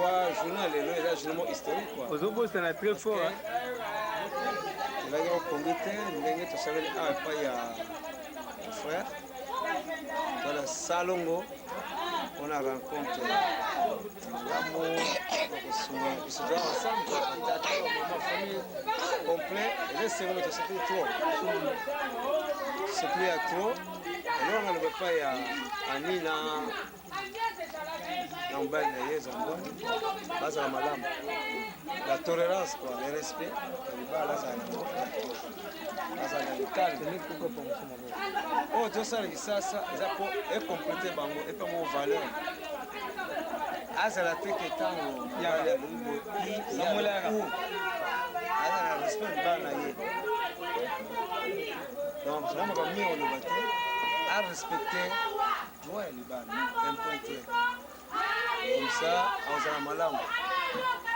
quoi journal lelo eza journal historique quoi. ozobosana très fort ndenge okongi te ndenge tosaleli awa epai ya frère tala salongo mpona rencontre malamu nakosunga biso toza ensemble tata mama famille complet eza esengo tosepeli trop tosepeli ya trop eloko naloba epai ya anina na mobali na ye zamboni bazala malamu la tolérance quoi le respect ya libala azala nango azala na likale oyo tosala kisasa eza mpo ekomplete bango epe mo valeur azala te ke ntango mobali alongo yaou azala na respect libala na ye donc namaka mingi oloba te arespecte droit ya libala impointe comme ça azala malamu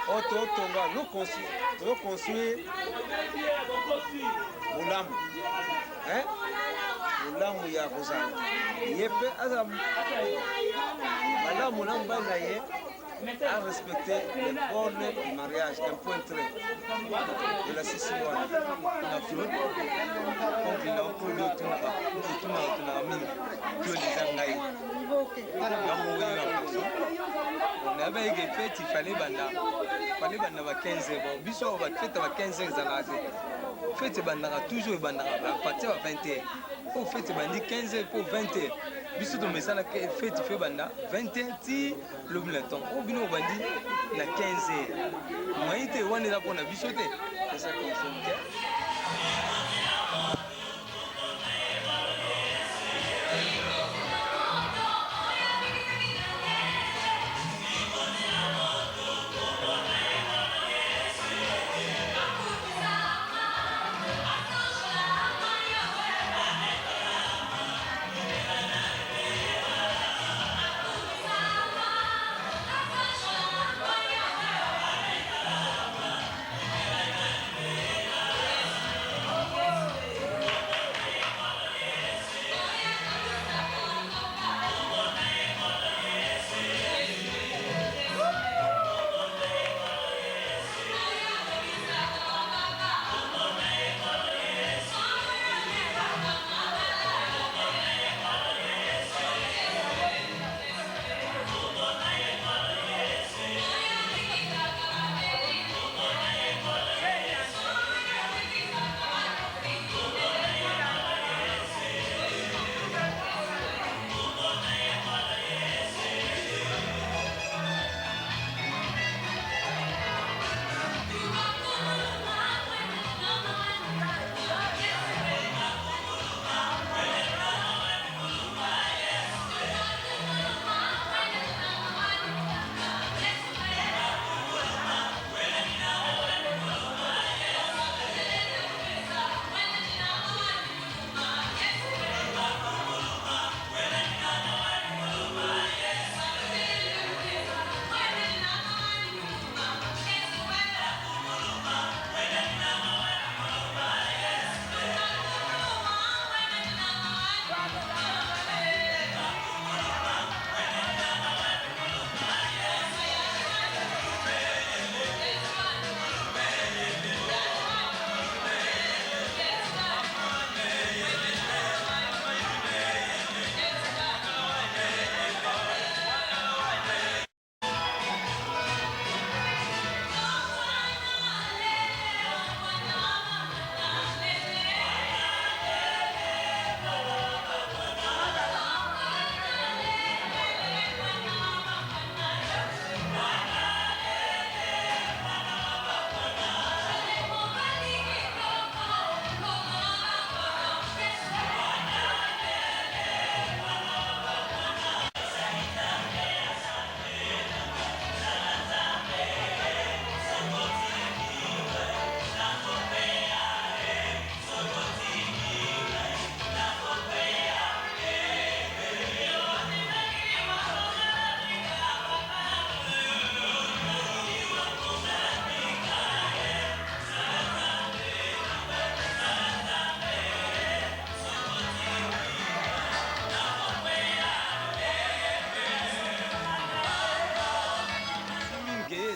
oyo totonga tozoconstruire molamu molamu ya kozala ye mpe azala malamu na mobali na ye a respecter les bornes du mariage, un point très de la Sicile. On avait une fête, il fallait banda 15 heures. Biso va fête à 15 heures zanazé. Fête bandara toujours bandara à partir de 20 heures. Pour fête bandi 15 heures pour 20 heures. Biso to mesala fête fait banda 20 heures ti le temps. Au bino bandi na 15 heures. Maïté on est là pour na biso te. C'est ça qu'on fait.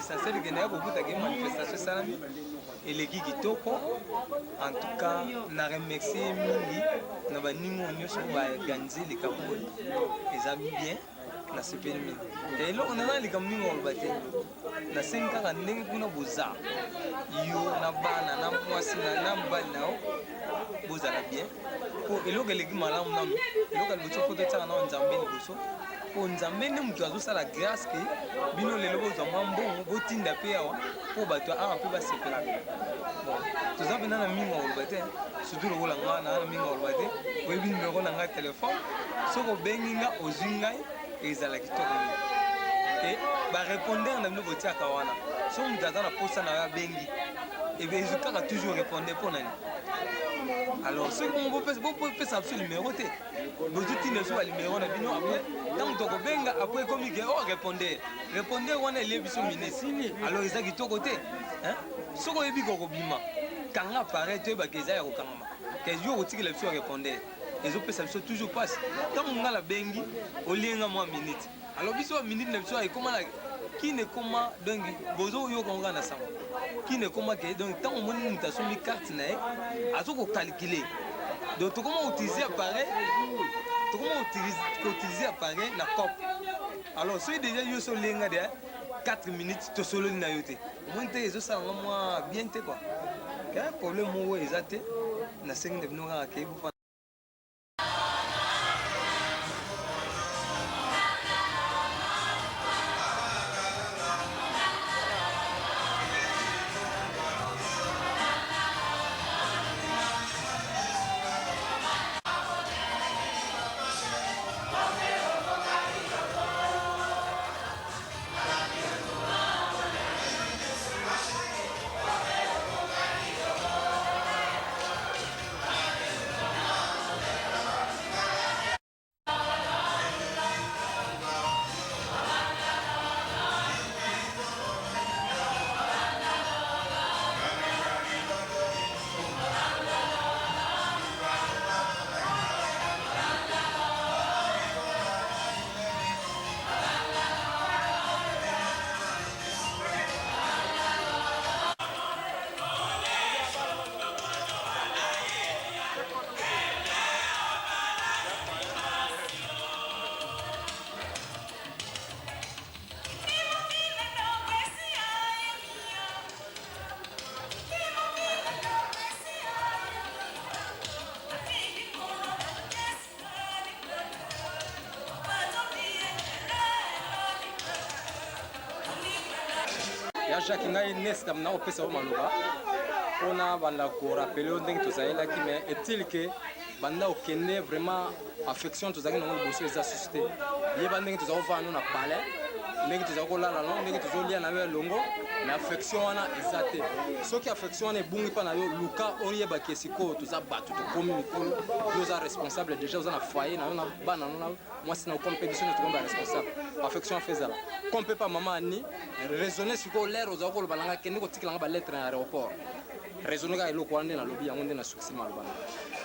l'essentiel que na beaucoup de manifestation salami et les kitoko en tout cas na remercier mingi na baningo nyonso ba ganzi les kambo ils ont bien na sepeli mingi et là on a les kambo ngolo te na 5 ans ndenge kuna boza yo na bana na mwasi na mbali nao bozala bien po eloko eleki malamu nano eloko liboso po totiaka nao nzambe liboso po nzambe nde moto azosala grâce ke bino lelo bozwa mwa mbongo botinda mpe awa po bato awa mpe basepelaka bon toza mpena na mingi oloba te surtout lokola nga na mingi oloba te oyebi numero na ngai telefone soki obengi nga ozwi ngai ezala kitoko mingi e barépondeur na bino botiaka wana soki moto aza na posa na yo abengi ezwi kaka toujours répondeur mpo nani alors soki bopesa biso numéro te bozotinda biso banuméro na bino apres ntango tokobenga apres ekomi ke o répondeur wana elie biso minesi alors eza kitoko te soki oyebi kokobima kanga appareil toyebaka eza ya kokangama ke yo kotikela biso répondeur ezopesa biso toujours passe ntango nga nabengi olienga mwa minute alors biso baminute na biso ekoma na kine ekoma donc bozoyoka nga na sango kine ekoma ke donc ntango omoni moto asombi carte na ye azokokalcule donc tokoma utiliser appareil na cop alors soki déjà yo so olenga de 4 minutes tosololi na yo te omoni te ezosalanga mwa bien te quoi ke problème moko eza te nasengi na bino kaka ke ya Jacques ngai nesta na opesa o maloba ona banda ko rappeler ndenge tozalaki mais est-il que banda okende vraiment affection tozalaki nango liboso eza société yeba ndenge tozakofana na palais ndenge tozakolala no ndenge tozolia na yo elongo na affection wana eza te soki affection wana ebungi mpa na yo luka oyebaki esikoyo toza bato tokomi mikolo yo oza responsable déjà oza na foyer na yo na bana no na mwasi na okomi mpe biso nde tokomi responsable affection afa ezala comme mpe pa mama ani raisonner sikoyo lere ozala koloba nanga kende kotikelanga balettre na aéroport raisonner kaka eloko wana nde nalobi yango nde na succès maloba nanga